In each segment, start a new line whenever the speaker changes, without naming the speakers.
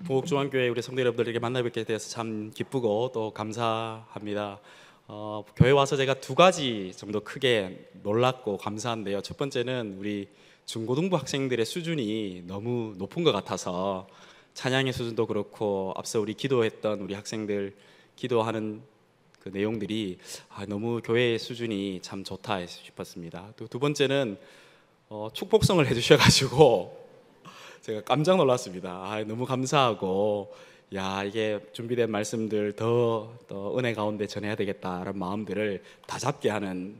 부곡중앙교회 우리 성도 여러분들에게 만나 뵙게 되어서 참 기쁘고 또 감사합니다. 교회 와서 제가 두 가지 정도 크게 놀랐고 감사한데요. 첫 번째는 우리 중고등부 학생들의 수준이 너무 높은 것 같아서 찬양의 수준도 그렇고 앞서 우리 기도했던 우리 학생들 기도하는 그 내용들이 너무 교회의 수준이 참 좋다 싶었습니다. 또 두 번째는 축복성을 해주셔가지고 제가 깜짝 놀랐습니다. 너무 감사하고 이게 준비된 말씀들 더 은혜 가운데 전해야 되겠다라는 마음들을 다잡게 하는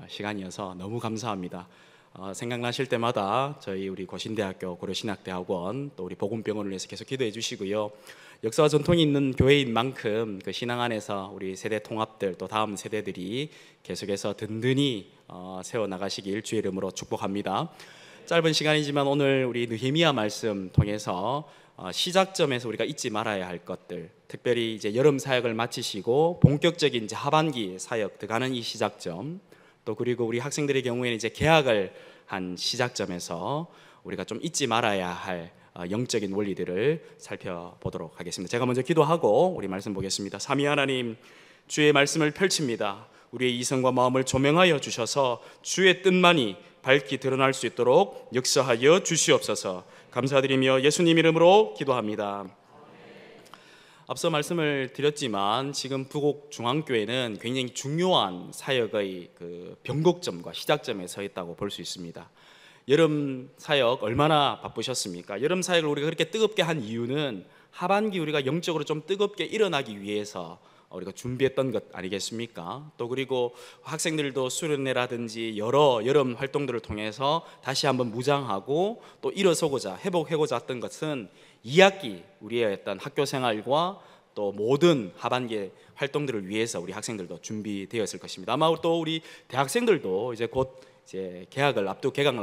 시간이어서 너무 감사합니다. 생각나실 때마다 저희 우리 고신대학교 고려신학대학원 또 우리 복음병원을 위해서 계속 기도해 주시고요. 역사와 전통이 있는 교회인 만큼 그 신앙 안에서 우리 세대 통합들 또 다음 세대들이 계속해서 든든히 세워나가시길 주의 이름으로 축복합니다. 짧은 시간이지만 오늘 우리 느헤미야 말씀 통해서 시작점에서 우리가 잊지 말아야 할 것들, 특별히 이제 여름 사역을 마치시고 본격적인 이제 하반기 사역 들어가는 이 시작점, 또 그리고 우리 학생들의 경우에는 이제 개학을 한 시작점에서 우리가 좀 잊지 말아야 할 영적인 원리들을 살펴보도록 하겠습니다. 제가 먼저 기도하고 우리 말씀 보겠습니다. 삼위 하나님, 주의 말씀을 펼칩니다. 우리의 이성과 마음을 조명하여 주셔서 주의 뜻만이 밝히 드러날 수 있도록 역사하여 주시옵소서. 감사드리며 예수님 이름으로 기도합니다. 앞서 말씀을 드렸지만 지금 부곡중앙교회는 굉장히 중요한 사역의 그 변곡점과 시작점에 서 있다고 볼 수 있습니다. 여름 사역 얼마나 바쁘셨습니까? 여름 사역을 우리가 그렇게 뜨겁게 한 이유는 하반기 우리가 영적으로 좀 뜨겁게 일어나기 위해서 우리가 준비했던 것 아니겠습니까? 또 그리고 학생들도 수련회라든지 여러 여름 활동들을 통해서 다시 한번 무장하고 또 일어서고자 회복하고자 했던 것은 2학기 우리의 어떤 학교 생활과 또 모든 하반기 활동들을 위해서 우리 학생들도 준비되었을 것입니다. 아마 또 우리 대학생들도 이제 곧 개강을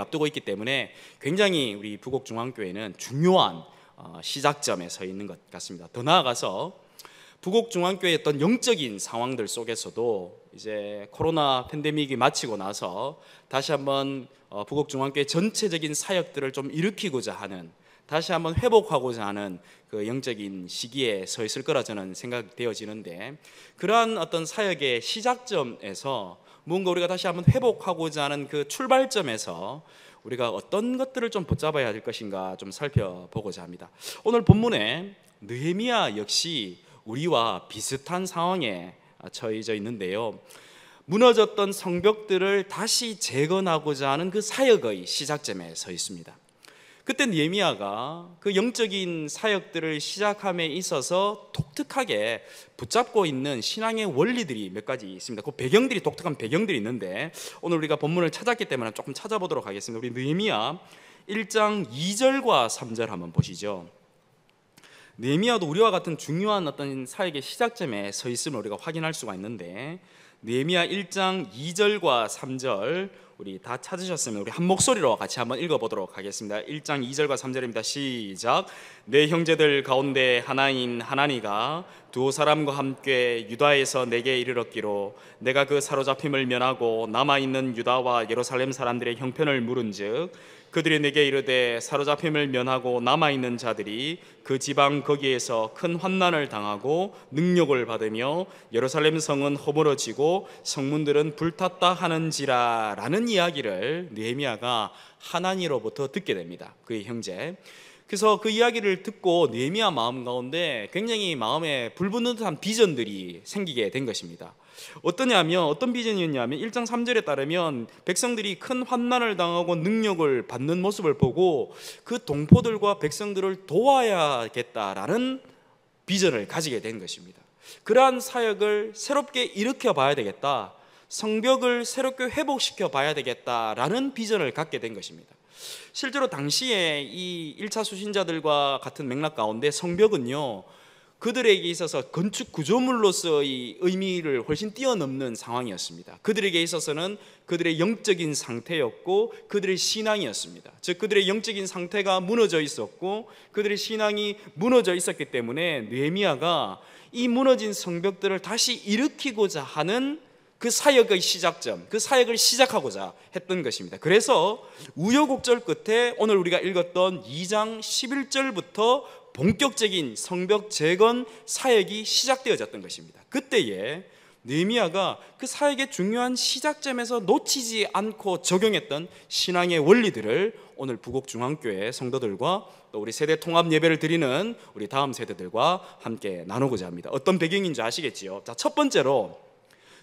앞두고 있기 때문에 굉장히 우리 부곡중앙교회는 중요한 시작점에 서 있는 것 같습니다. 더 나아가서 부곡중앙교회의 어떤 영적인 상황들 속에서도 이제 코로나 팬데믹이 마치고 나서 다시 한번 부곡중앙교회 전체적인 사역들을 좀 일으키고자 하는, 다시 한번 회복하고자 하는 그 영적인 시기에 서 있을 거라 저는 생각되어지는데, 그러한 어떤 사역의 시작점에서 뭔가 우리가 다시 한번 회복하고자 하는 그 출발점에서 우리가 어떤 것들을 좀 붙잡아야 될 것인가 좀 살펴보고자 합니다. 오늘 본문에 느헤미야 역시 우리와 비슷한 상황에 처해져 있는데요, 무너졌던 성벽들을 다시 재건하고자 하는 그 사역의 시작점에 서 있습니다. 그때 느헤미야가 그 영적인 사역들을 시작함에 있어서 독특하게 붙잡고 있는 신앙의 원리들이 몇 가지 있습니다. 그 배경들이, 독특한 배경들이 있는데 오늘 우리가 본문을 찾았기 때문에 조금 찾아보도록 하겠습니다. 우리 느헤미야 1장 2절과 3절 한번 보시죠. 느헤미야도 우리와 같은 중요한 어떤 사역의 시작점에 서 있음을 우리가 확인할 수가 있는데, 느헤미야 1장 2절과 3절 우리 다 찾으셨으면 우리 한 목소리로 같이 한번 읽어보도록 하겠습니다. 1장 2절과 3절입니다. 시작. 내 형제들 가운데 하나인 하나니가 두 사람과 함께 유다에서 내게 이르렀기로 내가 그 사로잡힘을 면하고 남아있는 유다와 예루살렘 사람들의 형편을 물은즉 그들이 내게 이르되 사로잡힘을 면하고 남아있는 자들이 그 지방 거기에서 큰 환난을 당하고 능력을 받으며 예루살렘 성은 허물어지고 성문들은 불탔다 하는지라 라는 이야기를 느헤미야가 하나니로부터 듣게 됩니다. 그의 형제. 그래서 그 이야기를 듣고 느헤미야 마음 가운데 굉장히 마음에 불붙는 듯한 비전들이 생기게 된 것입니다. 어떤 비전이었냐면 1장 3절에 따르면 백성들이 큰 환난을 당하고 능력을 받는 모습을 보고 그 동포들과 백성들을 도와야겠다라는 비전을 가지게 된 것입니다. 그러한 사역을 새롭게 일으켜 봐야 되겠다, 성벽을 새롭게 회복시켜 봐야 되겠다라는 비전을 갖게 된 것입니다. 실제로 당시에 이 1차 수신자들과 같은 맥락 가운데 성벽은요, 그들에게 있어서 건축 구조물로서의 의미를 훨씬 뛰어넘는 상황이었습니다. 그들에게 있어서는 그들의 영적인 상태였고 그들의 신앙이었습니다. 즉 그들의 영적인 상태가 무너져 있었고 그들의 신앙이 무너져 있었기 때문에 느헤미야가 이 무너진 성벽들을 다시 일으키고자 하는 그 사역의 시작점, 그 사역을 시작하고자 했던 것입니다. 그래서 우여곡절 끝에 오늘 우리가 읽었던 2장 11절부터 본격적인 성벽 재건 사역이 시작되어졌던 것입니다. 그때에 느헤미야가 그 사역의 중요한 시작점에서 놓치지 않고 적용했던 신앙의 원리들을 오늘 부곡중앙교회 성도들과 또 우리 세대 통합 예배를 드리는 우리 다음 세대들과 함께 나누고자 합니다. 어떤 배경인지 아시겠지요? 자, 첫 번째로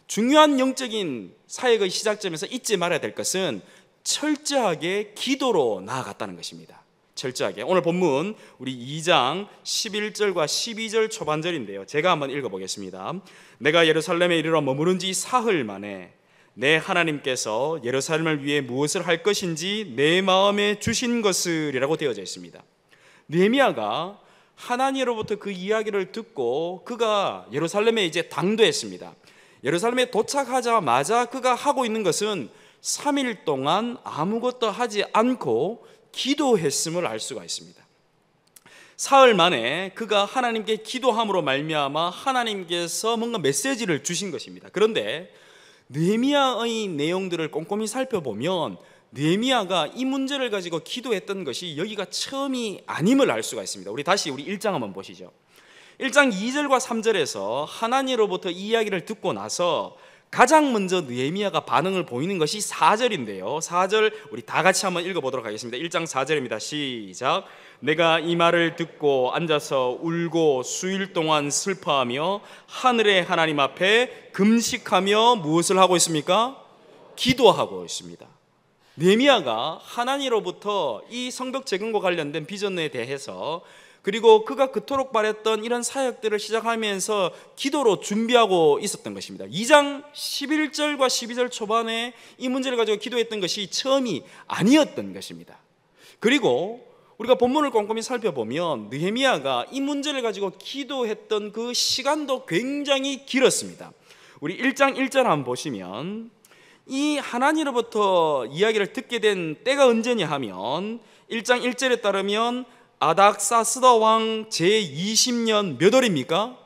중요한 영적인 사역의 시작점에서 잊지 말아야 될 것은 철저하게 기도로 나아갔다는 것입니다. 철저하게. 오늘 본문 우리 2장 11절과 12절 초반절인데요, 제가 한번 읽어보겠습니다. 내가 예루살렘에 이르러 머무른 지 사흘 만에 내 하나님께서 예루살렘을 위해 무엇을 할 것인지 내 마음에 주신 것을이라고 되어져 있습니다. 느헤미야가 하나님으로부터 그 이야기를 듣고 그가 예루살렘에 이제 당도했습니다. 예루살렘에 도착하자마자 그가 하고 있는 것은 3일 동안 아무것도 하지 않고 기도했음을 알 수가 있습니다. 사흘 만에 그가 하나님께 기도함으로 말미암아 하나님께서 뭔가 메시지를 주신 것입니다. 그런데 느헤미야의 내용들을 꼼꼼히 살펴보면 느헤미야가 이 문제를 가지고 기도했던 것이 여기가 처음이 아님을 알 수가 있습니다. 우리 다시 1장 한번 보시죠. 1장 2절과 3절에서 하나님으로부터 이 이야기를 듣고 나서 가장 먼저 느헤미야가 반응을 보이는 것이 4절인데요 4절 우리 다 같이 한번 읽어보도록 하겠습니다. 1장 4절입니다. 시작. 내가 이 말을 듣고 앉아서 울고 수일 동안 슬퍼하며 하늘의 하나님 앞에 금식하며 무엇을 하고 있습니까? 기도하고 있습니다. 느헤미야가 하나님으로부터 이 성벽 재건과 관련된 비전에 대해서, 그리고 그가 그토록 바랬던 이런 사역들을 시작하면서 기도로 준비하고 있었던 것입니다. 2장 11절과 12절 초반에 이 문제를 가지고 기도했던 것이 처음이 아니었던 것입니다. 그리고 우리가 본문을 꼼꼼히 살펴보면 느헤미야가 이 문제를 가지고 기도했던 그 시간도 굉장히 길었습니다. 우리 1장 1절 한번 보시면 이 하나님으로부터 이야기를 듣게 된 때가 언제냐 하면 1장 1절에 따르면 아닥사스다 왕 제20년 몇 월입니까?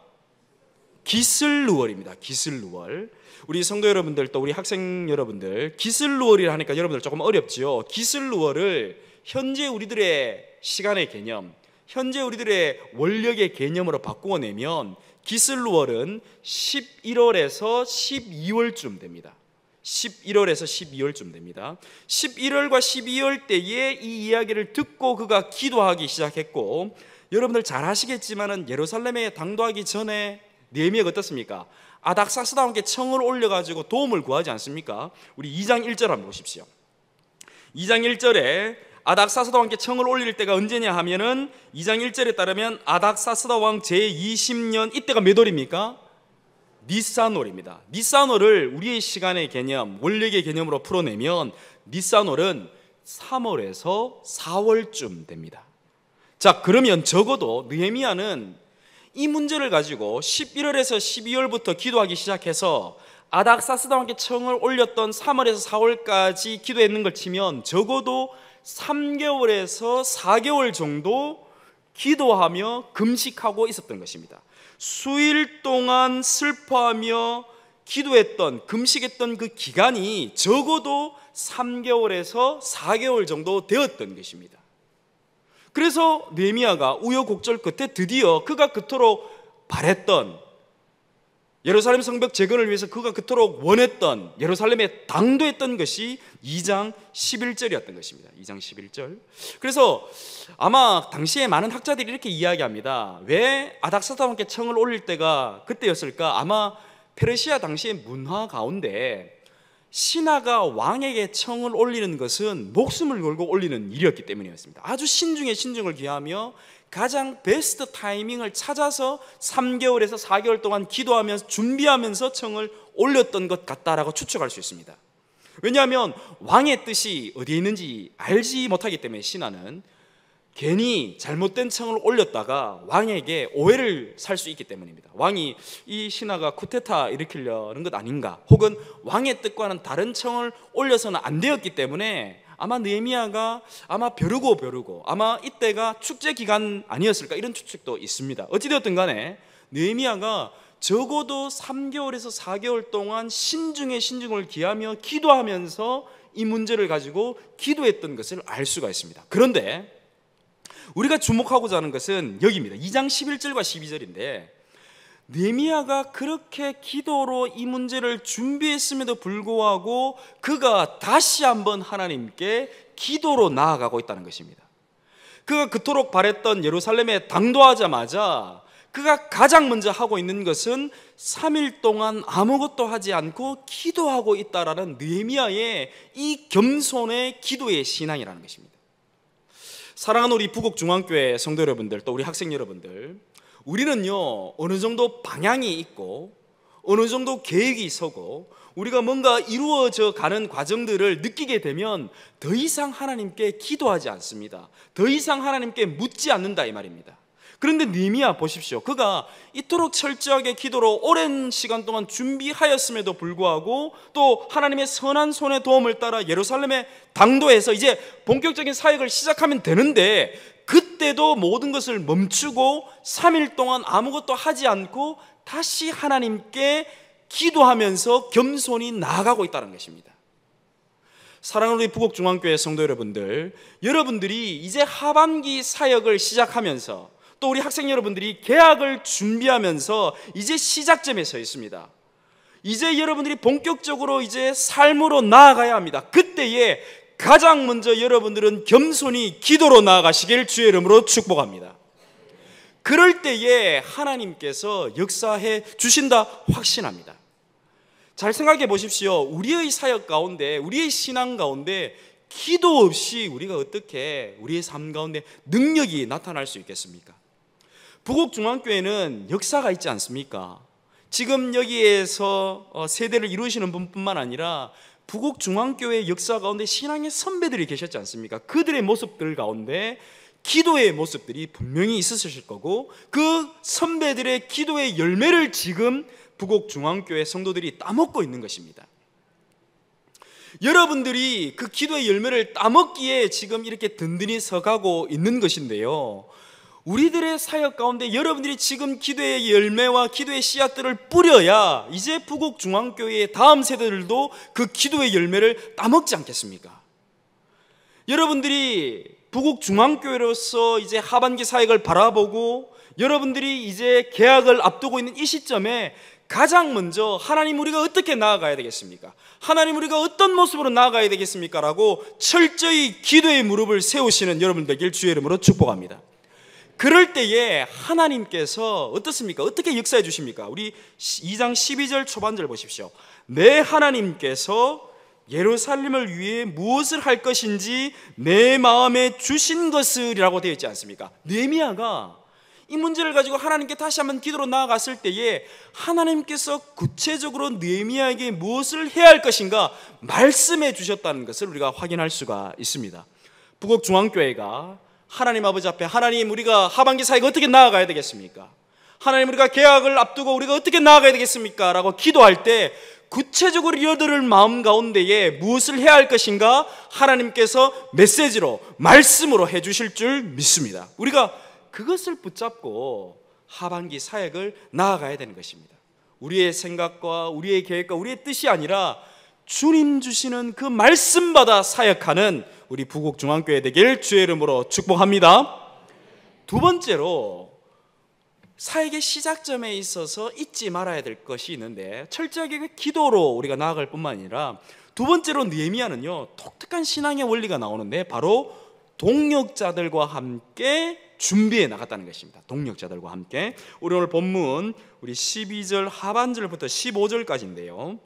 기슬루월입니다. 기슬루월. 우리 성도 여러분들 또 우리 학생 여러분들, 기슬루월이라 하니까 여러분들 조금 어렵지요. 기슬루월을 현재 우리들의 시간의 개념, 현재 우리들의 원력의 개념으로 바꾸어 내면 기슬루월은 11월에서 12월쯤 됩니다. 11월에서 12월쯤 됩니다. 11월과 12월 때에 이 이야기를 듣고 그가 기도하기 시작했고, 여러분들 잘 아시겠지만은 예루살렘에 당도하기 전에 느헤미야가 어떻습니까? 아닥사스다 왕께 청을 올려가지고 도움을 구하지 않습니까? 우리 2장 1절 한번 보십시오. 2장 1절에 아닥사스다 왕께 청을 올릴 때가 언제냐 하면은 2장 1절에 따르면 아닥사스다 왕 제20년, 이때가 몇 월입니까? 니산월입니다. 니산월을 우리의 시간의 개념, 원력의 개념으로 풀어내면 니산월은 3월에서 4월쯤 됩니다. 자, 그러면 적어도 느헤미야는 이 문제를 가지고 11월에서 12월부터 기도하기 시작해서 아닥사스다 왕께 청을 올렸던 3월에서 4월까지 기도했는 걸 치면 적어도 3개월에서 4개월 정도 기도하며 금식하고 있었던 것입니다. 수일 동안 슬퍼하며 기도했던, 금식했던 그 기간이 적어도 3개월에서 4개월 정도 되었던 것입니다. 그래서 느헤미야가 우여곡절 끝에 드디어 그가 그토록 바랬던 예루살렘 성벽 재건을 위해서 그가 그토록 원했던, 예루살렘에 당도했던 것이 2장 11절이었던 것입니다. 2장 11절. 그래서 아마 당시에 많은 학자들이 이렇게 이야기합니다. 왜 아닥사스다 왕께 청을 올릴 때가 그때였을까? 아마 페르시아 당시의 문화 가운데 신하가 왕에게 청을 올리는 것은 목숨을 걸고 올리는 일이었기 때문이었습니다. 아주 신중에 신중을 기하며 가장 베스트 타이밍을 찾아서 3개월에서 4개월 동안 기도하면서 준비하면서 청을 올렸던 것 같다라고 추측할 수 있습니다. 왜냐하면 왕의 뜻이 어디에 있는지 알지 못하기 때문에 신하는 괜히 잘못된 청을 올렸다가 왕에게 오해를 살 수 있기 때문입니다. 왕이 이 신하가 쿠데타 일으키려는 것 아닌가, 혹은 왕의 뜻과는 다른 청을 올려서는 안 되었기 때문에 아마 느헤미야가 아마 벼르고 아마 이때가 축제 기간 아니었을까, 이런 추측도 있습니다. 어찌되었든 간에 느헤미야가 적어도 3개월에서 4개월 동안 신중에 신중을 기하며 기도하면서 이 문제를 가지고 기도했던 것을 알 수가 있습니다. 그런데 우리가 주목하고자 하는 것은 여기입니다. 2장 11절과 12절인데 느헤미야가 그렇게 기도로 이 문제를 준비했음에도 불구하고 그가 다시 한번 하나님께 기도로 나아가고 있다는 것입니다. 그가 그토록 바랬던 예루살렘에 당도하자마자 그가 가장 먼저 하고 있는 것은 3일 동안 아무것도 하지 않고 기도하고 있다라는 느헤미야의 이 겸손의 기도의 신앙이라는 것입니다. 사랑하는 우리 부곡중앙교회 성도 여러분들, 또 우리 학생 여러분들, 우리는요 어느 정도 방향이 있고 어느 정도 계획이 서고 우리가 뭔가 이루어져 가는 과정들을 느끼게 되면 더 이상 하나님께 기도하지 않습니다. 더 이상 하나님께 묻지 않는다 이 말입니다. 그런데 느헤미야 보십시오. 그가 이토록 철저하게 기도로 오랜 시간 동안 준비하였음에도 불구하고 또 하나님의 선한 손의 도움을 따라 예루살렘에 당도해서 이제 본격적인 사역을 시작하면 되는데 그때도 모든 것을 멈추고 3일 동안 아무것도 하지 않고 다시 하나님께 기도하면서 겸손히 나아가고 있다는 것입니다. 사랑하는 우리 부곡중앙교회 성도 여러분들, 여러분들이 이제 하반기 사역을 시작하면서 또 우리 학생 여러분들이 개학을 준비하면서 이제 시작점에 서 있습니다. 이제 여러분들이 본격적으로 이제 삶으로 나아가야 합니다. 그때에 가장 먼저 여러분들은 겸손히 기도로 나아가시길 주의 이름으로 축복합니다. 그럴 때에 하나님께서 역사해 주신다 확신합니다. 잘 생각해 보십시오. 우리의 사역 가운데, 우리의 신앙 가운데 기도 없이 우리가 어떻게 우리의 삶 가운데 능력이 나타날 수 있겠습니까? 부곡중앙교회는 역사가 있지 않습니까? 지금 여기에서 세대를 이루시는 분뿐만 아니라 부곡중앙교회 역사 가운데 신앙의 선배들이 계셨지 않습니까? 그들의 모습들 가운데 기도의 모습들이 분명히 있으실 거고 그 선배들의 기도의 열매를 지금 부곡중앙교회 성도들이 따먹고 있는 것입니다. 여러분들이 그 기도의 열매를 따먹기에 지금 이렇게 든든히 서가고 있는 것인데요, 우리들의 사역 가운데 여러분들이 지금 기도의 열매와 기도의 씨앗들을 뿌려야 이제 부곡중앙교회의 다음 세대들도 그 기도의 열매를 따먹지 않겠습니까? 여러분들이 부곡중앙교회로서 이제 하반기 사역을 바라보고 여러분들이 이제 개학을 앞두고 있는 이 시점에 가장 먼저 하나님 우리가 어떻게 나아가야 되겠습니까? 하나님 우리가 어떤 모습으로 나아가야 되겠습니까? 라고 철저히 기도의 무릎을 세우시는 여러분 되길 주의 이름으로 축복합니다. 그럴 때에 하나님께서 어떻습니까? 어떻게 역사해 주십니까? 우리 2장 12절 초반절 보십시오. 내 하나님께서 예루살렘을 위해 무엇을 할 것인지 내 마음에 주신 것을이라고 되어 있지 않습니까? 느헤미야가 이 문제를 가지고 하나님께 다시 한번 기도로 나아갔을 때에 하나님께서 구체적으로 느헤미야에게 무엇을 해야 할 것인가 말씀해 주셨다는 것을 우리가 확인할 수가 있습니다. 부곡중앙교회가 하나님 아버지 앞에 하나님 우리가 하반기 사역 어떻게 나아가야 되겠습니까? 하나님 우리가 개학을 앞두고 우리가 어떻게 나아가야 되겠습니까? 라고 기도할 때 구체적으로 이어들을 마음 가운데에 무엇을 해야 할 것인가 하나님께서 메시지로 말씀으로 해주실 줄 믿습니다. 우리가 그것을 붙잡고 하반기 사역을 나아가야 되는 것입니다. 우리의 생각과 우리의 계획과 우리의 뜻이 아니라 주님 주시는 그 말씀받아 사역하는 우리 부곡중앙교회 되길 주의 이름으로 축복합니다. 두 번째로 사역의 시작점에 있어서 잊지 말아야 될 것이 있는데 철저하게 기도로 우리가 나아갈 뿐만 아니라 두 번째로 느헤미야는요 독특한 신앙의 원리가 나오는데 바로 동역자들과 함께 준비해 나갔다는 것입니다. 동역자들과 함께. 우리 오늘 본문 우리 12절 하반절부터 15절까지인데요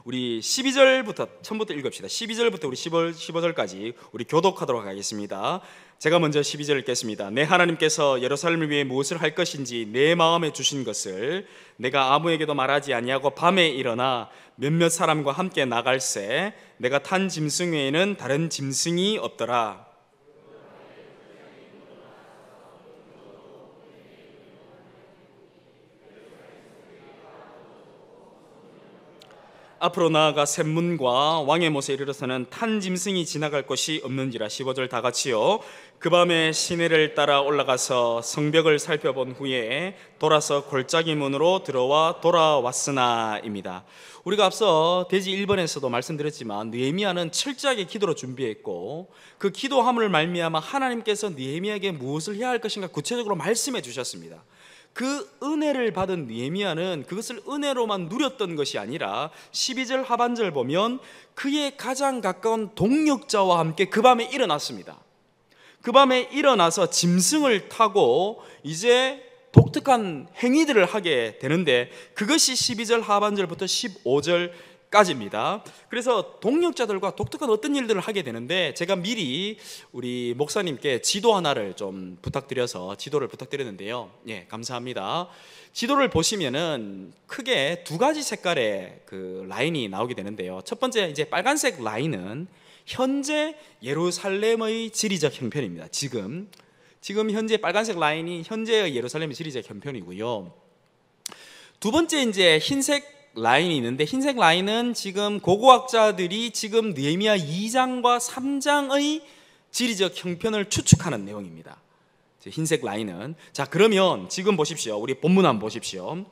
우리 12절부터 처음부터 읽읍시다. 12절부터 우리 15절까지 우리 교독하도록 하겠습니다. 제가 먼저 12절 읽겠습니다. 내 하나님께서 예루살렘을 위해 무엇을 할 것인지 내 마음에 주신 것을 내가 아무에게도 말하지 아니하고 밤에 일어나 몇몇 사람과 함께 나갈새 내가 탄 짐승 외에는 다른 짐승이 없더라. 앞으로 나아가 샘문과 왕의 못에 이르러서는 탄 짐승이 지나갈 곳이 없는지라. 15절 다 같이요. 그 밤에 시내를 따라 올라가서 성벽을 살펴본 후에 돌아서 골짜기 문으로 들어와 돌아왔으나입니다. 우리가 앞서 대지 1번에서도 말씀드렸지만 느헤미야는 철저하게 기도로 준비했고 그 기도함을 말미암아 하나님께서 느헤미야에게 무엇을 해야 할 것인가 구체적으로 말씀해 주셨습니다. 그 은혜를 받은 느헤미야는 그것을 은혜로만 누렸던 것이 아니라 12절 하반절 보면 그의 가장 가까운 동역자와 함께 그 밤에 일어났습니다. 그 밤에 일어나서 짐승을 타고 이제 독특한 행위들을 하게 되는데 그것이 12절 하반절부터 15절까지입니다. 그래서 동역자들과 독특한 어떤 일들을 하게 되는데 제가 미리 우리 목사님께 지도 하나를 좀 부탁드려서 지도를 부탁드렸는데요. 예, 감사합니다. 지도를 보시면은 크게 두 가지 색깔의 그 라인이 나오게 되는데요. 첫 번째 이제 빨간색 라인은 현재 예루살렘의 지리적 형편입니다. 지금 현재 빨간색 라인이 현재의 예루살렘의 지리적 형편이고요. 두 번째 이제 흰색 라인이 있는데 흰색 라인은 지금 고고학자들이 지금 느헤미야 2장과 3장의 지리적 형편을 추측하는 내용입니다. 흰색 라인은. 자, 그러면 지금 보십시오. 우리 본문 한번 보십시오.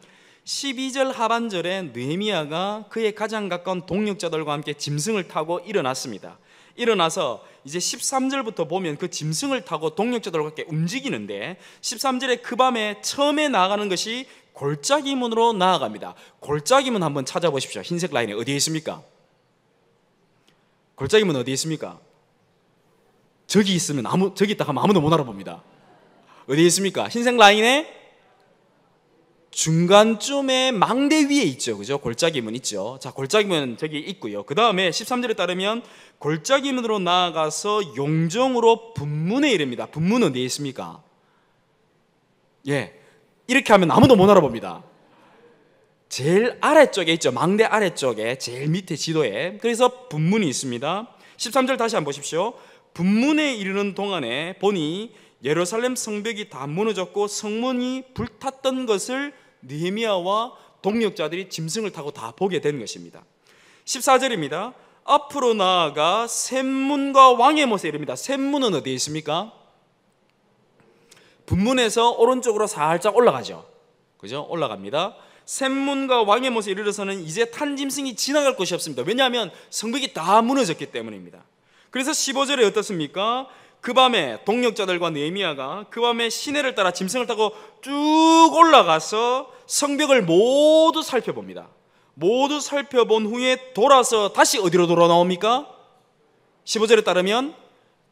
12절 하반절에 느헤미야가 그의 가장 가까운 동역자들과 함께 짐승을 타고 일어났습니다. 일어나서 이제 13절부터 보면 그 짐승을 타고 동역자들과 함께 움직이는데 13절에 그 밤에 처음에 나아가는 것이 골짜기 문으로 나아갑니다. 골짜기 문 한번 찾아보십시오. 흰색 라인에 어디에 있습니까? 골짜기 문 어디에 있습니까? 저기 있으면 저기 있다 하면 아무도 못 알아봅니다. 어디에 있습니까? 흰색 라인에 중간쯤에 망대 위에 있죠. 그죠? 골짜기문 있죠. 자, 골짜기문 저기 있고요. 그 다음에 13절에 따르면 골짜기문으로 나아가서 용정으로 분문에 이릅니다. 분문은 어디에 있습니까? 예, 이렇게 하면 아무도 못 알아봅니다. 제일 아래쪽에 있죠. 망대 아래쪽에 제일 밑에 지도에. 그래서 분문이 있습니다. 13절 다시 한번 보십시오. 분문에 이르는 동안에 보니 예루살렘 성벽이 다 무너졌고 성문이 불탔던 것을 느헤미야와 동역자들이 짐승을 타고 다 보게 된 것입니다. 14절입니다. 앞으로 나아가 샘문과 왕의 못에 이릅니다. 샘문은 어디에 있습니까? 분문에서 오른쪽으로 살짝 올라가죠. 그죠? 올라갑니다. 샘문과 왕의 못에 이르러서는 이제 탄 짐승이 지나갈 곳이 없습니다. 왜냐하면 성벽이 다 무너졌기 때문입니다. 그래서 15절에 어떻습니까? 그 밤에 동역자들과 느헤미야가 그 밤에 시내를 따라 짐승을 타고 쭉 올라가서 성벽을 모두 살펴봅니다. 모두 살펴본 후에 돌아서 다시 어디로 돌아 나옵니까? 15절에 따르면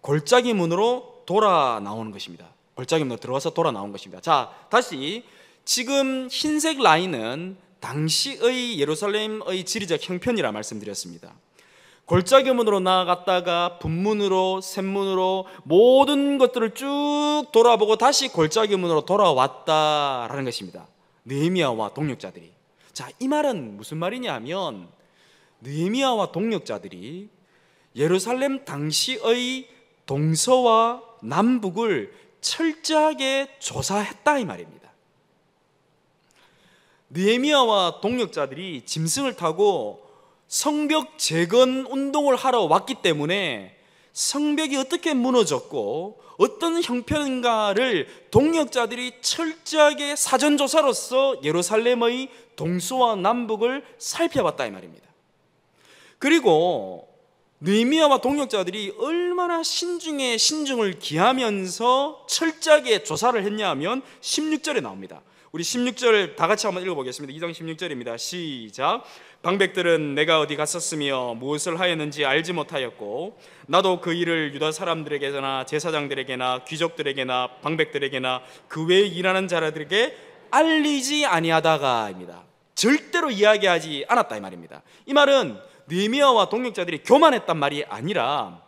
골짜기 문으로 돌아 나오는 것입니다. 골짜기 문으로 들어가서 돌아 나온 것입니다. 자, 다시 지금 흰색 라인은 당시의 예루살렘의 지리적 형편이라 말씀드렸습니다. 골짜기 문으로 나아갔다가 분문으로 샘문으로 모든 것들을 쭉 돌아보고 다시 골짜기 문으로 돌아왔다라는 것입니다. 느헤미야와 동역자들이. 자, 이 말은 무슨 말이냐 하면 느헤미야와 동역자들이 예루살렘 당시의 동서와 남북을 철저하게 조사했다 이 말입니다. 느헤미야와 동역자들이 짐승을 타고 성벽 재건 운동을 하러 왔기 때문에 성벽이 어떻게 무너졌고 어떤 형편인가를 동역자들이 철저하게 사전조사로서 예루살렘의 동서와 남북을 살펴봤다 이 말입니다. 그리고 느헤미야와 동역자들이 얼마나 신중에 신중을 기하면서 철저하게 조사를 했냐 하면 16절에 나옵니다. 우리 16절 다 같이 한번 읽어보겠습니다. 2장 16절입니다. 시작. 방백들은 내가 어디 갔었으며 무엇을 하였는지 알지 못하였고 나도 그 일을 유다 사람들에게나 제사장들에게나 귀족들에게나 방백들에게나 그 외에 일하는 자들에게 알리지 아니하다가입니다. 절대로 이야기하지 않았다 이 말입니다. 이 말은 느헤미야와 동역자들이 교만했단 말이 아니라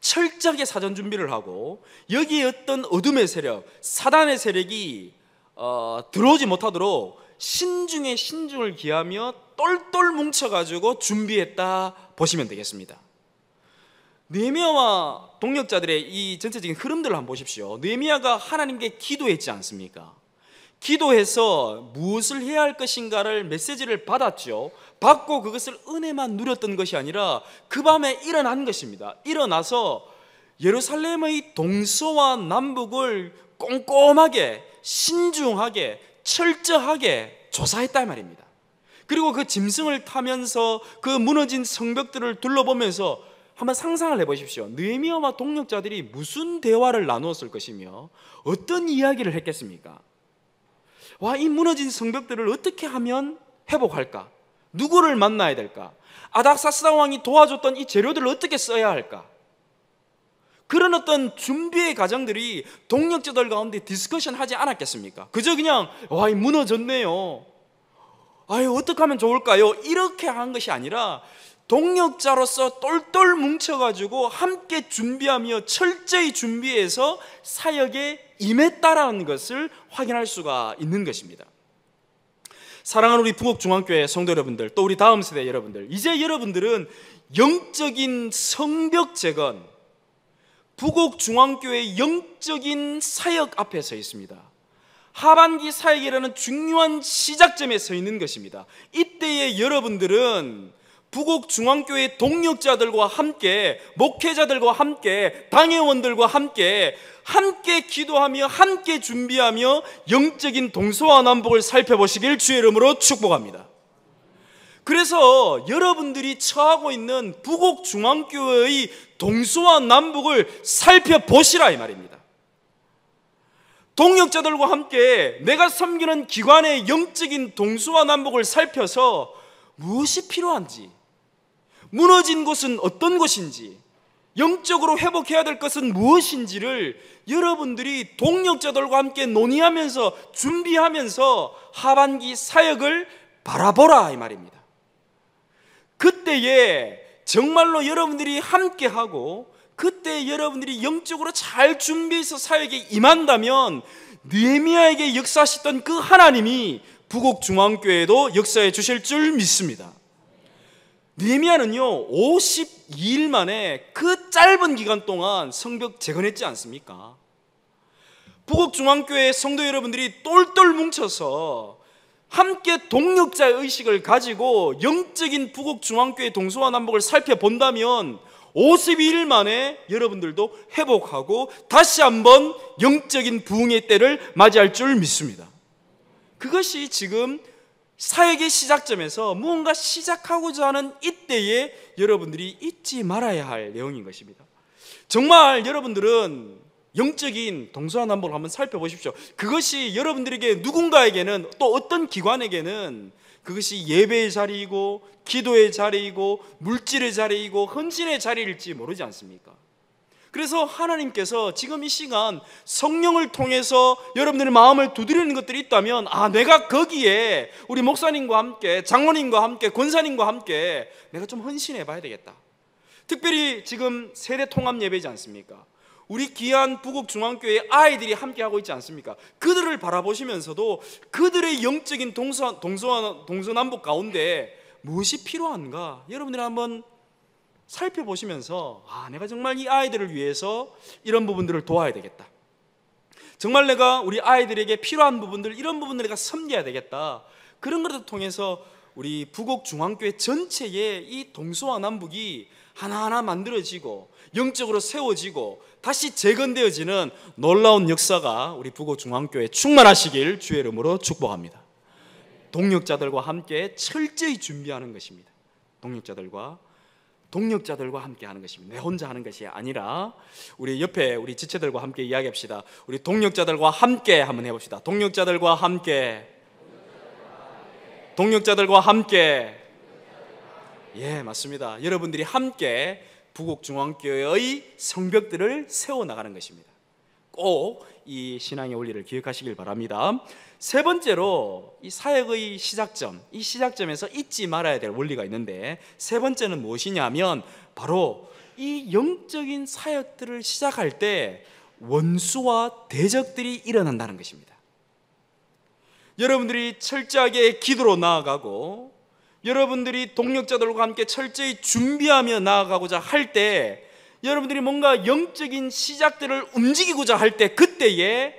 철저하게 사전 준비를 하고 여기에 어떤 어둠의 세력, 사단의 세력이 들어오지 못하도록 신중에 신중을 기하며 똘똘 뭉쳐가지고 준비했다 보시면 되겠습니다. 느헤미야와 동역자들의 이 전체적인 흐름들을 한번 보십시오. 느헤미야가 하나님께 기도했지 않습니까?
기도해서 무엇을 해야 할 것인가를 메시지를 받았죠. 받고 그것을 은혜만 누렸던 것이 아니라 그 밤에 일어난 것입니다. 일어나서 예루살렘의 동서와 남북을 꼼꼼하게, 신중하게, 철저하게 조사했단 말입니다. 그리고 그 짐승을 타면서 그 무너진 성벽들을 둘러보면서 한번 상상을 해보십시오. 느헤미야와 동력자들이 무슨 대화를 나누었을 것이며 어떤 이야기를 했겠습니까? 와, 이 무너진 성벽들을 어떻게 하면 회복할까? 누구를 만나야 될까? 아닥사스다 왕이 도와줬던 이 재료들을 어떻게 써야 할까? 그런 어떤 준비의 과정들이 동력자들 가운데 디스커션 하지 않았겠습니까? 그저 그냥 와, 이 무너졌네요. 아유, 어떻게 하면 좋을까요? 이렇게 한 것이 아니라 동력자로서 똘똘 뭉쳐가지고 함께 준비하며 철저히 준비해서 사역에 임했다라는 것을 확인할 수가 있는 것입니다. 사랑하는 우리 부곡중앙교회 성도 여러분들, 또 우리 다음 세대 여러분들, 이제 여러분들은 영적인 성벽 재건, 부곡중앙교회의 영적인 사역 앞에 서 있습니다. 하반기 사역이라는 중요한 시작점에 서 있는 것입니다. 이때에 여러분들은 부곡중앙교회 동력자들과 함께, 목회자들과 함께, 당회원들과 함께 기도하며 함께 준비하며 영적인 동서와 남북을 살펴보시길 주의 이름으로 축복합니다. 그래서 여러분들이 처하고 있는 부곡중앙교회의 동서와 남북을 살펴보시라 이 말입니다. 동력자들과 함께 내가 섬기는 기관의 영적인 동서와 남북을 살펴서 무엇이 필요한지, 무너진 곳은 어떤 곳인지, 영적으로 회복해야 될 것은 무엇인지를 여러분들이 동력자들과 함께 논의하면서 준비하면서 하반기 사역을 바라보라 이 말입니다. 그때에 정말로 여러분들이 함께하고 그때 여러분들이 영적으로 잘 준비해서 사역에 임한다면 느헤미야에게 역사하셨던 그 하나님이 부곡중앙교회에도 역사해 주실 줄 믿습니다. 느헤미야는요 52일 만에 그 짧은 기간 동안 성벽 재건했지 않습니까? 부곡중앙교회 성도 여러분들이 똘똘 뭉쳐서 함께 동력자의 의식을 가지고 영적인 부곡중앙교회 동서와 남북을 살펴본다면 52일 만에 여러분들도 회복하고 다시 한번 영적인 부흥의 때를 맞이할 줄 믿습니다. 그것이 지금 사역의 시작점에서 무언가 시작하고자 하는 이때에 여러분들이 잊지 말아야 할 내용인 것입니다. 정말 여러분들은 영적인 동서와 남북을 한번 살펴보십시오. 그것이 여러분들에게 누군가에게는 또 어떤 기관에게는 그것이 예배의 자리이고 기도의 자리이고 물질의 자리이고 헌신의 자리일지 모르지 않습니까? 그래서 하나님께서 지금 이 시간 성령을 통해서 여러분들의 마음을 두드리는 것들이 있다면 내가 거기에 우리 목사님과 함께 장로님과 함께 권사님과 함께 내가 좀 헌신해 봐야 되겠다. 특별히 지금 세대 통합 예배이지 않습니까? 우리 귀한 부곡중앙교회 아이들이 함께하고 있지 않습니까? 그들을 바라보시면서도 그들의 영적인 동서남북 가운데 무엇이 필요한가 여러분들이 한번 살펴보시면서 내가 정말 이 아이들을 위해서 이런 부분들을 도와야 되겠다. 정말 내가 우리 아이들에게 필요한 부분들, 이런 부분들을 내가 섬겨야 되겠다. 그런 것을 통해서 우리 부곡중앙교회 전체의 이 동서와 남북이 하나하나 만들어지고 영적으로 세워지고 다시 재건되어지는 놀라운 역사가 우리 부곡중앙교회에 충만하시길 주의 이름으로 축복합니다. 동력자들과 함께 철저히 준비하는 것입니다. 동력자들과 함께 하는 것입니다. 내 혼자 하는 것이 아니라 우리 옆에 우리 지체들과 함께 이야기합시다. 우리 동력자들과 함께 한번 해봅시다. 동력자들과 함께. 예, 맞습니다. 여러분들이 함께 부곡중앙교회의 성벽들을 세워나가는 것입니다. 꼭 이 신앙의 원리를 기억하시길 바랍니다. 세 번째로 이 사역의 시작점, 이 시작점에서 잊지 말아야 될 원리가 있는데 세 번째는 무엇이냐면 바로 이 영적인 사역들을 시작할 때 원수와 대적들이 일어난다는 것입니다. 여러분들이 철저하게 기도로 나아가고 여러분들이 동력자들과 함께 철저히 준비하며 나아가고자 할 때 여러분들이 뭔가 영적인 시작들을 움직이고자 할 때 그때에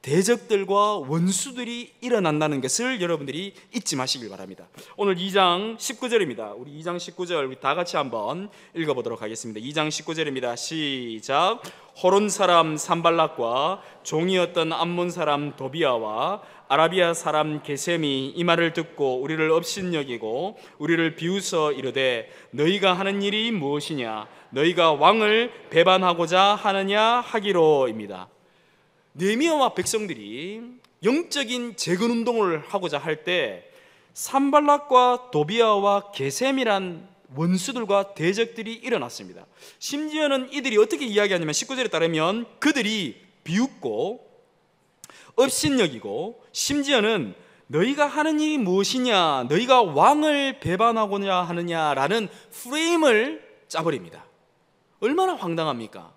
대적들과 원수들이 일어난다는 것을 여러분들이 잊지 마시길 바랍니다. 오늘 2장 19절입니다. 우리 2장 19절 우리 다 같이 한번 읽어보도록 하겠습니다. 2장 19절입니다. 시작. 호론 사람 산발락과 종이었던 암몬 사람 도비아와 아라비아 사람 게셈이 이 말을 듣고 우리를 업신여기고 우리를 비웃어 이르되 너희가 하는 일이 무엇이냐? 너희가 왕을 배반하고자 하느냐 하기로입니다. 느헤미야와 백성들이 영적인 재건운동을 하고자 할 때 산발락과 도비아와 게셈이란 원수들과 대적들이 일어났습니다. 심지어는 이들이 어떻게 이야기하냐면 19절에 따르면 그들이 비웃고 업신여기고 심지어는 너희가 하는 일이 무엇이냐, 너희가 왕을 배반하고자 하느냐라는 프레임을 짜버립니다. 얼마나 황당합니까?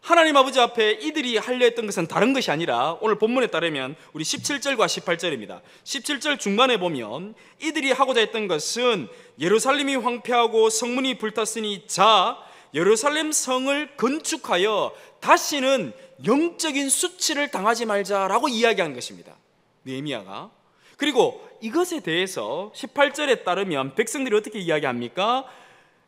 하나님 아버지 앞에 이들이 하려 했던 것은 다른 것이 아니라 오늘 본문에 따르면 우리 17절과 18절입니다. 17절 중반에 보면 이들이 하고자 했던 것은 예루살렘이 황폐하고 성문이 불탔으니 자 예루살렘 성을 건축하여 다시는 영적인 수치를 당하지 말자라고 이야기한 것입니다. 느헤미야가. 그리고 이것에 대해서 18절에 따르면 백성들이 어떻게 이야기합니까?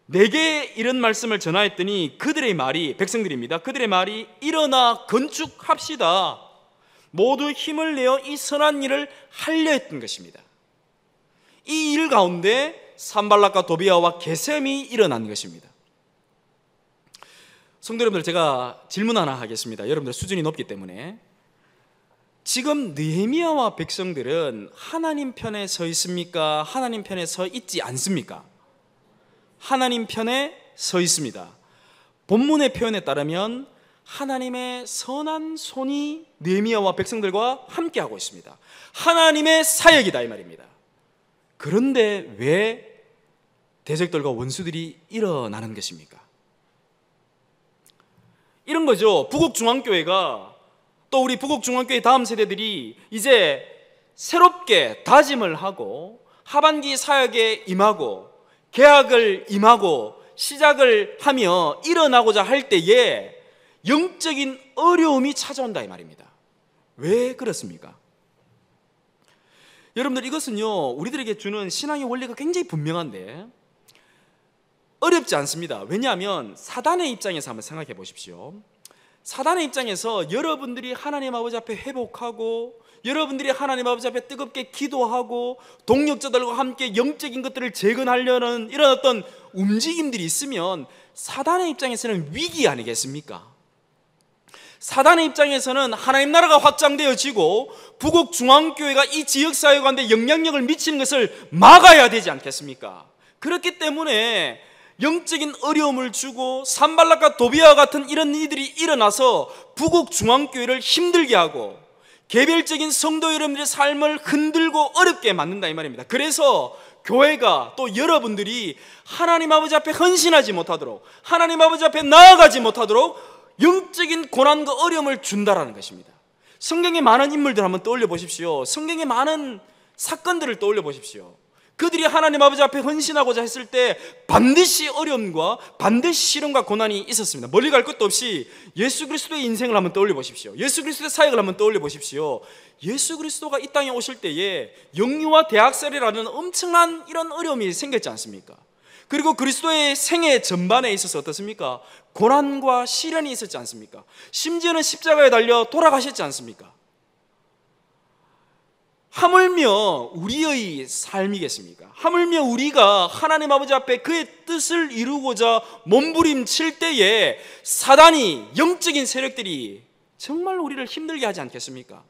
내게 이런 말씀을 전하였더니 그들의 말이, 백성들입니다, 그들의 말이 일어나 건축합시다. 모두 힘을 내어 이 선한 일을 하려 했던 것입니다. 이 일 가운데 산발락과 도비아와 게셈이 일어난 것입니다. 성도 여러분들, 제가 질문 하나 하겠습니다. 여러분들 수준이 높기 때문에. 지금 느헤미야와 백성들은 하나님 편에 서 있습니까? 하나님 편에 서 있지 않습니까? 하나님 편에 서 있습니다. 본문의 표현에 따르면 하나님의 선한 손이 느헤미야와 백성들과 함께하고 있습니다. 하나님의 사역이다 이 말입니다. 그런데 왜 대적들과 원수들이 일어나는 것입니까? 이런 거죠. 부곡중앙교회가, 또 우리 부곡중앙교회 다음 세대들이 이제 새롭게 다짐을 하고 하반기 사역에 임하고 계약을 임하고 시작을 하며 일어나고자 할 때에 영적인 어려움이 찾아온다 이 말입니다. 왜 그렇습니까? 여러분들, 이것은요 우리들에게 주는 신앙의 원리가 굉장히 분명한데 어렵지 않습니다. 왜냐하면 사단의 입장에서 한번 생각해 보십시오. 사단의 입장에서 여러분들이 하나님 아버지 앞에 회복하고 여러분들이 하나님 아버지 앞에 뜨겁게 기도하고 동력자들과 함께 영적인 것들을 재건하려는 이런 어떤 움직임들이 있으면 사단의 입장에서는 위기 아니겠습니까? 사단의 입장에서는 하나님 나라가 확장되어지고 부곡중앙교회가 이 지역사회 가운데 영향력을 미치는 것을 막아야 되지 않겠습니까? 그렇기 때문에 영적인 어려움을 주고 산발락과 도비아와 같은 이런 이들이 일어나서 부곡중앙교회를 힘들게 하고 개별적인 성도 여러분들의 삶을 흔들고 어렵게 만든다 이 말입니다. 그래서 교회가, 또 여러분들이 하나님 아버지 앞에 헌신하지 못하도록, 하나님 아버지 앞에 나아가지 못하도록 영적인 고난과 어려움을 준다라는 것입니다. 성경의 많은 인물들 한번 떠올려 보십시오. 성경의 많은 사건들을 떠올려 보십시오. 그들이 하나님 아버지 앞에 헌신하고자 했을 때 반드시 어려움과 반드시 시련과 고난이 있었습니다. 멀리 갈 것도 없이 예수 그리스도의 인생을 한번 떠올려 보십시오. 예수 그리스도의 사역을 한번 떠올려 보십시오. 예수 그리스도가 이 땅에 오실 때에 영유아 대학살이라는 엄청난 이런 어려움이 생겼지 않습니까? 그리고 그리스도의 생애 전반에 있어서 어떻습니까? 고난과 시련이 있었지 않습니까? 심지어는 십자가에 달려 돌아가셨지 않습니까? 하물며 우리의 삶이겠습니까? 하물며 우리가 하나님 아버지 앞에 그의 뜻을 이루고자 몸부림칠 때에 사단이, 영적인 세력들이 정말 우리를 힘들게 하지 않겠습니까?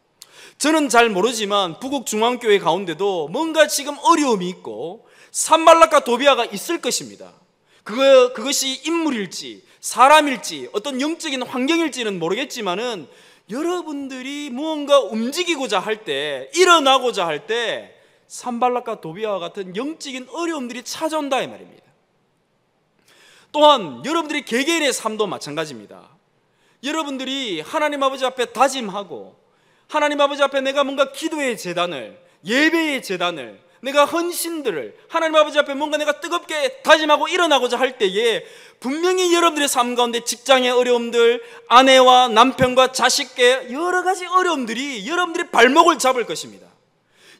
저는 잘 모르지만 부곡중앙교회 가운데도 뭔가 지금 어려움이 있고 산발락과 도비아가 있을 것입니다. 그것이 인물일지 사람일지 어떤 영적인 환경일지는 모르겠지만은 여러분들이 무언가 움직이고자 할 때, 일어나고자 할 때 산발락과 도비아와 같은 영적인 어려움들이 찾아온다 이 말입니다. 또한 여러분들이 개개인의 삶도 마찬가지입니다. 여러분들이 하나님 아버지 앞에 다짐하고 하나님 아버지 앞에 내가 뭔가 기도의 제단을, 예배의 제단을, 내가 헌신들을 하나님 아버지 앞에 뭔가 내가 뜨겁게 다짐하고 일어나고자 할 때에 분명히 여러분들의 삶 가운데 직장의 어려움들, 아내와 남편과 자식의 여러 가지 어려움들이 여러분들의 발목을 잡을 것입니다.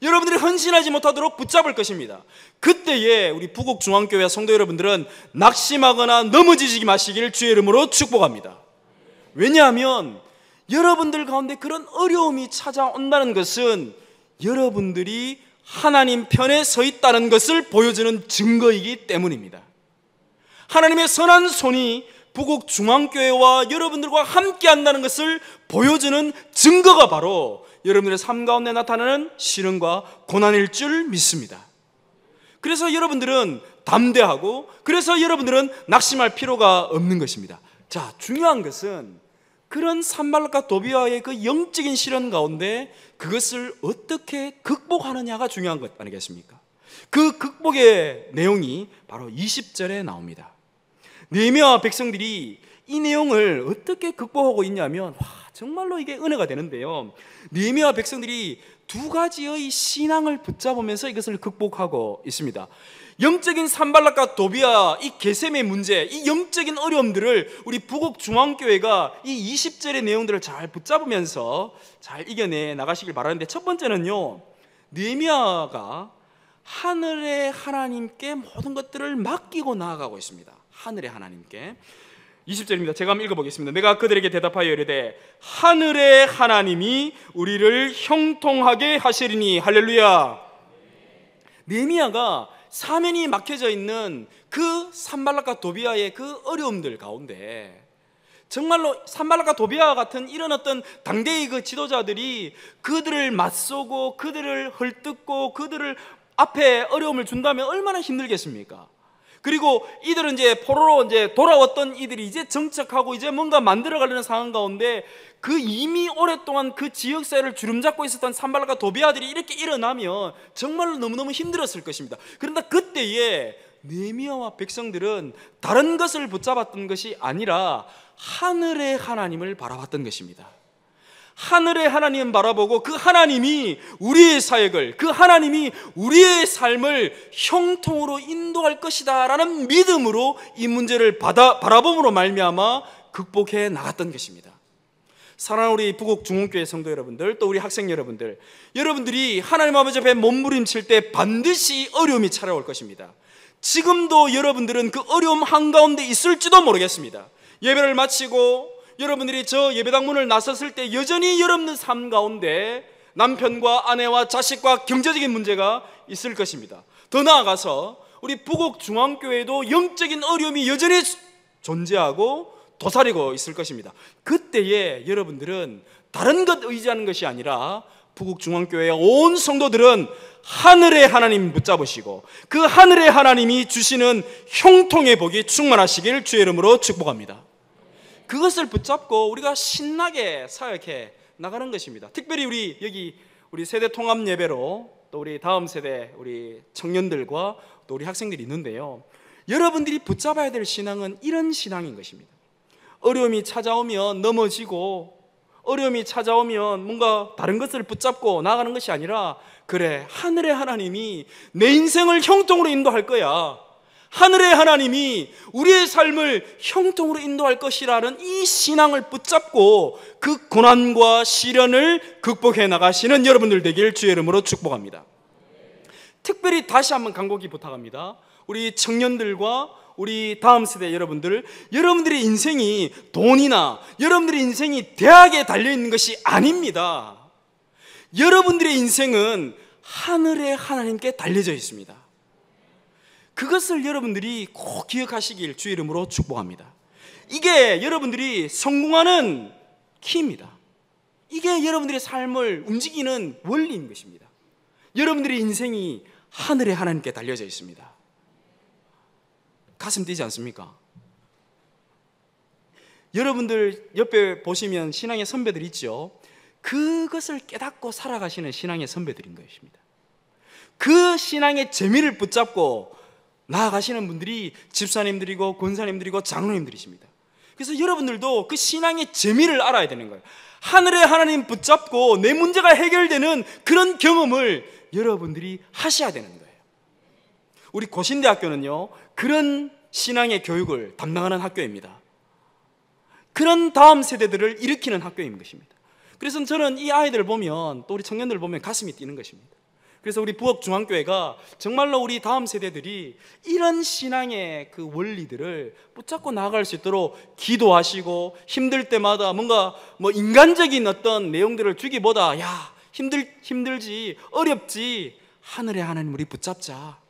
여러분들이 헌신하지 못하도록 붙잡을 것입니다. 그때에 우리 부곡중앙교회 성도 여러분들은 낙심하거나 넘어지지 마시기를 주의 이름으로 축복합니다. 왜냐하면 여러분들 가운데 그런 어려움이 찾아온다는 것은 여러분들이 하나님 편에 서 있다는 것을 보여주는 증거이기 때문입니다. 하나님의 선한 손이 부곡중앙교회와 여러분들과 함께 한다는 것을 보여주는 증거가 바로 여러분들의 삶 가운데 나타나는 시련과 고난일 줄 믿습니다. 그래서 여러분들은 담대하고, 그래서 여러분들은 낙심할 필요가 없는 것입니다. 자, 중요한 것은 그런 산발락과 도비아의 그 영적인 시련 가운데 그것을 어떻게 극복하느냐가 중요한 것 아니겠습니까? 그 극복의 내용이 바로 20절에 나옵니다. 느헤미야와 백성들이 이 내용을 어떻게 극복하고 있냐면 정말로 이게 은혜가 되는데요. 느헤미야와 백성들이 두 가지의 신앙을 붙잡으면서 이것을 극복하고 있습니다. 영적인 산발락과 도비아, 이 게셈의 문제, 이 영적인 어려움들을 우리 부곡중앙교회가 이 20절의 내용들을 잘 붙잡으면서 잘 이겨내 나가시길 바라는데, 첫 번째는요, 느헤미야가 하늘의 하나님께 모든 것들을 맡기고 나아가고 있습니다. 하늘의 하나님께. 20절입니다. 제가 한번 읽어보겠습니다. 내가 그들에게 대답하여 이르되 하늘의 하나님이 우리를 형통하게 하시리니. 할렐루야. 느헤미야가 사면이 막혀져 있는 그 산발락과 도비아의 그 어려움들 가운데 정말로 산발락과 도비아 같은 이런 어떤 당대의 그 지도자들이 그들을 맞서고 그들을 헐뜯고 그들을 앞에 어려움을 준다면 얼마나 힘들겠습니까? 그리고 이들은 이제 포로로 이제 돌아왔던 이들이 이제 정착하고 이제 뭔가 만들어가려는 상황 가운데 그 이미 오랫동안 그 지역사회를 주름잡고 있었던 산발락과 도비아들이 이렇게 일어나면 정말로 너무너무 힘들었을 것입니다. 그런데 그때에 느헤미야와 백성들은 다른 것을 붙잡았던 것이 아니라 하늘의 하나님을 바라봤던 것입니다. 하늘의 하나님 바라보고 그 하나님이 우리의 사역을, 그 하나님이 우리의 삶을 형통으로 인도할 것이다 라는 믿음으로 이 문제를 바라봄으로 말미암아 극복해 나갔던 것입니다. 사랑하는 우리 부곡중앙교회 성도 여러분들, 또 우리 학생 여러분들, 여러분들이 하나님 아버지 앞에 몸부림칠 때 반드시 어려움이 찾아올 것입니다. 지금도 여러분들은 그 어려움 한가운데 있을지도 모르겠습니다. 예배를 마치고 여러분들이 저 예배당 문을 나섰을 때 여전히 여러분들 삶 가운데 남편과 아내와 자식과 경제적인 문제가 있을 것입니다. 더 나아가서 우리 부곡중앙교회도 영적인 어려움이 여전히 존재하고 도사리고 있을 것입니다. 그때에 여러분들은 다른 것 의지하는 것이 아니라 부곡중앙교회의 온 성도들은 하늘의 하나님 붙잡으시고 그 하늘의 하나님이 주시는 형통의 복이 충만하시길 주의 이름으로 축복합니다. 그것을 붙잡고 우리가 신나게 사역해 나가는 것입니다. 특별히 우리 세대 통합 예배로 또 우리 다음 세대 우리 청년들과 또 우리 학생들이 있는데요, 여러분들이 붙잡아야 될 신앙은 이런 신앙인 것입니다. 어려움이 찾아오면 넘어지고 어려움이 찾아오면 뭔가 다른 것을 붙잡고 나가는 것이 아니라, 그래, 하늘의 하나님이 내 인생을 형통으로 인도할 거야, 하늘의 하나님이 우리의 삶을 형통으로 인도할 것이라는 이 신앙을 붙잡고 그 고난과 시련을 극복해 나가시는 여러분들 되길 주의 이름으로 축복합니다. 특별히 다시 한번 간곡히 부탁합니다. 우리 청년들과 우리 다음 세대 여러분들, 여러분들의 인생이 돈이나 여러분들의 인생이 대학에 달려있는 것이 아닙니다. 여러분들의 인생은 하늘의 하나님께 달려져 있습니다. 그것을 여러분들이 꼭 기억하시길 주의 이름으로 축복합니다. 이게 여러분들이 성공하는 키입니다. 이게 여러분들의 삶을 움직이는 원리인 것입니다. 여러분들의 인생이 하늘의 하나님께 달려져 있습니다. 가슴 뛰지 않습니까? 여러분들 옆에 보시면 신앙의 선배들 있죠? 그것을 깨닫고 살아가시는 신앙의 선배들인 것입니다. 그 신앙의 재미를 붙잡고 나아가시는 분들이 집사님들이고 권사님들이고 장로님들이십니다. 그래서 여러분들도 그 신앙의 재미를 알아야 되는 거예요. 하늘의 하나님 붙잡고 내 문제가 해결되는 그런 경험을 여러분들이 하셔야 되는 거예요. 우리 고신대학교는요, 그런 신앙의 교육을 담당하는 학교입니다. 그런 다음 세대들을 일으키는 학교인 것입니다. 그래서 저는 이 아이들을 보면, 또 우리 청년들을 보면 가슴이 뛰는 것입니다. 그래서 우리 부엌중앙교회가 정말로 우리 다음 세대들이 이런 신앙의 그 원리들을 붙잡고 나아갈 수 있도록 기도하시고, 힘들 때마다 뭔가 인간적인 어떤 내용들을 주기보다, 야, 힘들지, 어렵지, 하늘의 하나님 우리 붙잡자,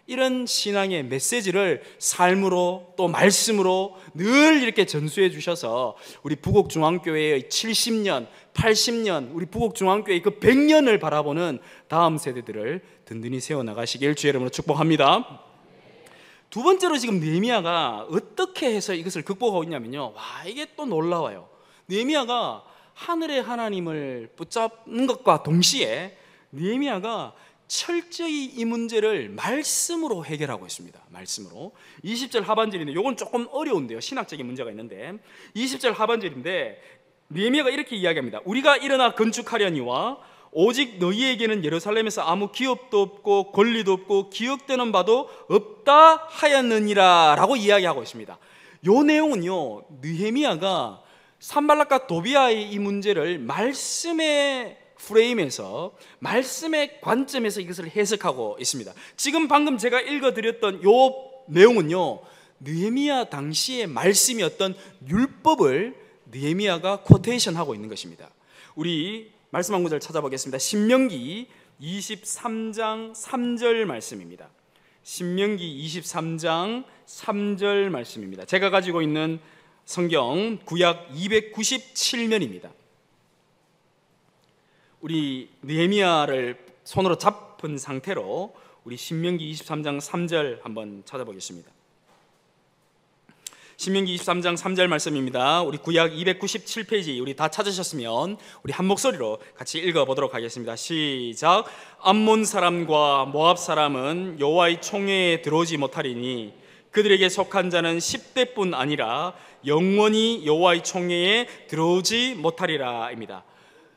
이런 신앙의 메시지를 삶으로 또 말씀으로 늘 이렇게 전수해 주셔서 우리 부곡중앙교회의 70년, 80년, 우리 부곡중앙교회의 그 100년을 바라보는 다음 세대들을 든든히 세워나가시길 주의 이름으로 축복합니다. 두 번째로 지금 느헤미야가 어떻게 해서 이것을 극복하고 있냐면요, 와, 이게 또 놀라워요. 느헤미야가 하늘의 하나님을 붙잡는 것과 동시에 느헤미야가 철저히 이 문제를 말씀으로 해결하고 있습니다. 말씀으로. 20절 하반절인데, 이건 조금 어려운데요, 신학적인 문제가 있는데, 20절 하반절인데 느헤미야가 이렇게 이야기합니다. 우리가 일어나 건축하려니와 오직 너희에게는 예루살렘에서 아무 기업도 없고 권리도 없고 기억되는 바도 없다 하였느니라 라고 이야기하고 있습니다. 이 내용은요, 느헤미야가 산발락과 도비아의 이 문제를 말씀의 프레임에서, 말씀의 관점에서 이것을 해석하고 있습니다. 지금 방금 제가 읽어드렸던 이 내용은요, 느헤미야 당시의 말씀이었던 율법을 느헤미야가 쿼테이션하고 있는 것입니다. 우리 말씀 한 구절 찾아보겠습니다. 신명기 23장 3절 말씀입니다. 신명기 23장 3절 말씀입니다. 제가 가지고 있는 성경 구약 297면입니다. 우리 느헤미야를 손으로 잡은 상태로 우리 신명기 23장 3절 한번 찾아보겠습니다. 신명기 23장 3절 말씀입니다. 우리 구약 297페이지 우리 다 찾으셨으면 우리 한 목소리로 같이 읽어보도록 하겠습니다. 시작. 암몬 사람과 모압 사람은 여호와의 총회에 들어오지 못하리니 그들에게 속한 자는 10대뿐 아니라 영원히 여호와의 총회에 들어오지 못하리라 입니다.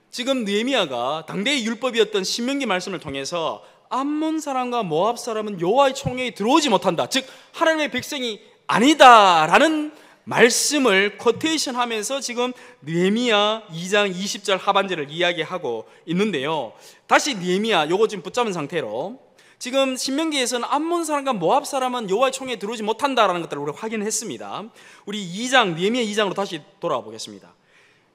지금 느헤미야가 당대의 율법이었던 신명기 말씀을 통해서 암몬 사람과 모압 사람은 여호와의 총회에 들어오지 못한다, 즉 하나님의 백성이 아니다라는 말씀을 쿼테이션하면서 지금 느헤미야 2장 20절 하반절을 이야기하고 있는데요, 다시 느헤미야 요거 지금 붙잡은 상태로 지금 신명기에서는 암몬 사람과 모압 사람은 여호와의 총회에 들어오지 못한다라는 것들을 우리가 확인했습니다. 우리 2장, 느헤미야 2장으로 다시 돌아와 보겠습니다.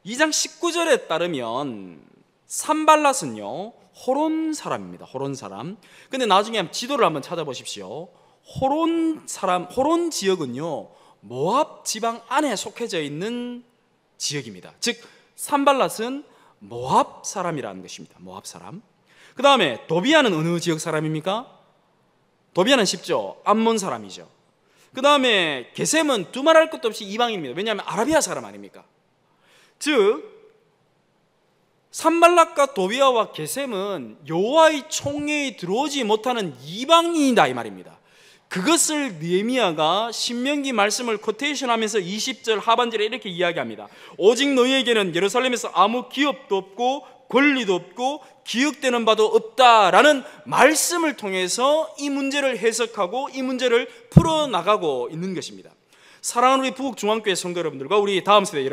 2장 19절에 따르면 산발랏은요 호론 사람입니다. 호론 사람. 근데 나중에 지도를 한번 찾아보십시오. 호론 사람, 호론 지역은요 모압 지방 안에 속해져 있는 지역입니다. 즉 산발랏은 모압 사람이라는 것입니다. 모압 사람. 그 다음에 도비아는 어느 지역 사람입니까? 도비아는 쉽죠. 암몬 사람이죠. 그 다음에 게셈은 두말할 것도 없이 이방인입니다. 왜냐하면 아라비아 사람 아닙니까? 즉 산발락과 도비아와 게셈은 여호와의 총회에 들어오지 못하는 이방인이다 이 말입니다. 그것을 느헤미야가 신명기 말씀을 쿼테이션하면서 20절 하반절에 이렇게 이야기합니다. 오직 너희에게는 예루살렘에서 아무 기업도 없고 권리도 없고 기억되는 바도 없다라는 말씀을 통해서 이 문제를 해석하고 이 문제를 풀어나가고 있는 것입니다. 사랑하는 우리 부곡중앙교회 성도 여러분들과 우리 다음 세대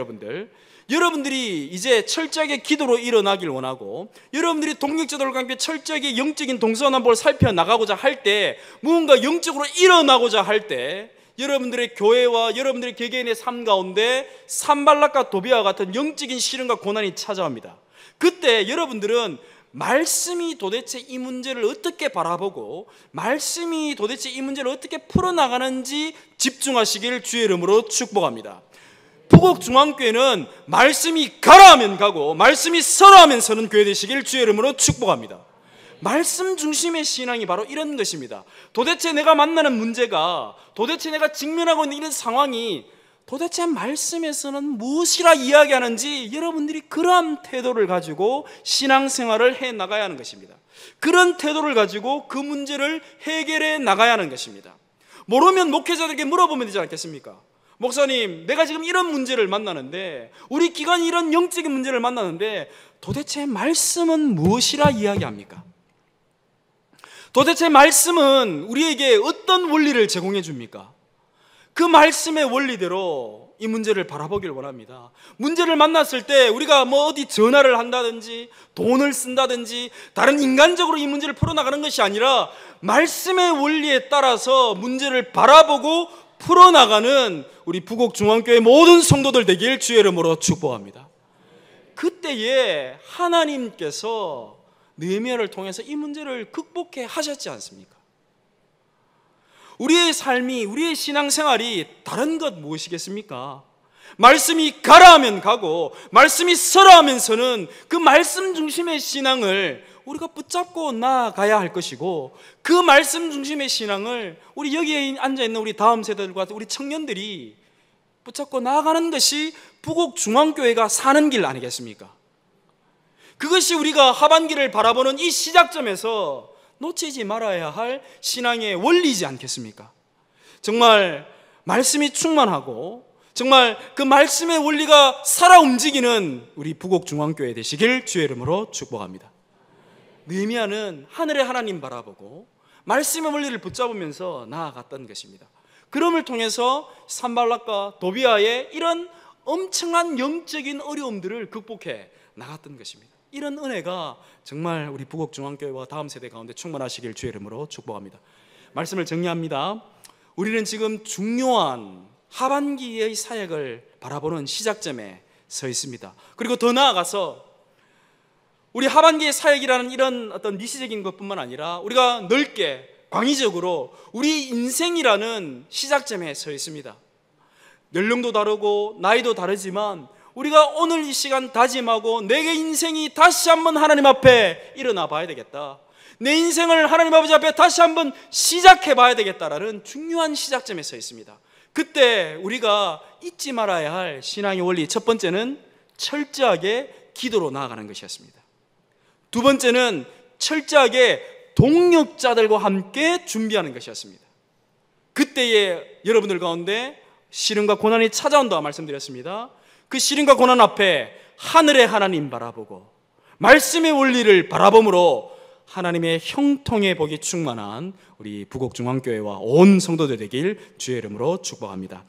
여러분들이 이제 철저하게 기도로 일어나길 원하고, 여러분들이 동력제도를 함께 철저하게 영적인 동서남북을 살펴나가고자 할 때, 무언가 영적으로 일어나고자 할 때 여러분들의 교회와 여러분들의 개개인의 삶 가운데 산발락과 도비아와 같은 영적인 시련과 고난이 찾아옵니다. 그때 여러분들은 말씀이 도대체 이 문제를 어떻게 바라보고 말씀이 도대체 이 문제를 어떻게 풀어나가는지 집중하시길 주의 이름으로 축복합니다. 부곡중앙교회는 말씀이 가라 하면 가고 말씀이 서라 하면 서는 교회 되시길 주의 이름으로 축복합니다. 말씀 중심의 신앙이 바로 이런 것입니다. 도대체 내가 만나는 문제가, 도대체 내가 직면하고 있는 이런 상황이 도대체 말씀에서는 무엇이라 이야기하는지 여러분들이 그러한 태도를 가지고 신앙생활을 해 나가야 하는 것입니다. 그런 태도를 가지고 그 문제를 해결해 나가야 하는 것입니다. 모르면 목회자들에게 물어보면 되지 않겠습니까? 목사님, 내가 지금 이런 문제를 만나는데, 우리 기관이 이런 영적인 문제를 만나는데 도대체 말씀은 무엇이라 이야기합니까? 도대체 말씀은 우리에게 어떤 원리를 제공해 줍니까? 그 말씀의 원리대로 이 문제를 바라보길 원합니다. 문제를 만났을 때 우리가 뭐 어디 전화를 한다든지 돈을 쓴다든지 다른 인간적으로 이 문제를 풀어나가는 것이 아니라 말씀의 원리에 따라서 문제를 바라보고 풀어나가는 우리 부곡중앙교회 모든 성도들 되길 주의 이름으로 축복합니다. 그때에 하나님께서 느헤미야를 통해서 이 문제를 극복해 하셨지 않습니까? 우리의 삶이, 우리의 신앙생활이 다른 것 무엇이겠습니까? 말씀이 가라 하면 가고 말씀이 서라 하면서는 그 말씀 중심의 신앙을 우리가 붙잡고 나아가야 할 것이고, 그 말씀 중심의 신앙을 우리 여기에 앉아있는 우리 다음 세대들과 우리 청년들이 붙잡고 나아가는 것이 부곡중앙교회가 사는 길 아니겠습니까? 그것이 우리가 하반기를 바라보는 이 시작점에서 놓치지 말아야 할 신앙의 원리이지 않겠습니까? 정말 말씀이 충만하고 정말 그 말씀의 원리가 살아 움직이는 우리 부곡중앙교회 되시길 주의 이름으로 축복합니다. 느헤미야는 하늘의 하나님 바라보고 말씀의 원리를 붙잡으면서 나아갔던 것입니다. 그럼을 통해서 산발락과 도비아의 이런 엄청난 영적인 어려움들을 극복해 나갔던 것입니다. 이런 은혜가 정말 우리 부곡중앙교회와 다음 세대 가운데 충만하시길 주의 이름으로 축복합니다. 말씀을 정리합니다. 우리는 지금 중요한 하반기의 사역을 바라보는 시작점에 서 있습니다. 그리고 더 나아가서 우리 하반기의 사역이라는 이런 어떤 미시적인 것뿐만 아니라 우리가 넓게 광의적으로 우리 인생이라는 시작점에 서 있습니다. 연령도 다르고 나이도 다르지만 우리가 오늘 이 시간 다짐하고 내게 인생이 다시 한번 하나님 앞에 일어나 봐야 되겠다, 내 인생을 하나님 아버지 앞에 다시 한번 시작해 봐야 되겠다라는 중요한 시작점에 서 있습니다. 그때 우리가 잊지 말아야 할 신앙의 원리, 첫 번째는 철저하게 기도로 나아가는 것이었습니다. 두 번째는 철저하게 동역자들과 함께 준비하는 것이었습니다. 그때에 여러분들 가운데 시련과 고난이 찾아온다고 말씀드렸습니다. 그 시련과 고난 앞에 하늘의 하나님 바라보고 말씀의 원리를 바라봄으로 하나님의 형통의 복이 충만한 우리 부곡중앙교회와 온 성도들 되길 주의 이름으로 축복합니다.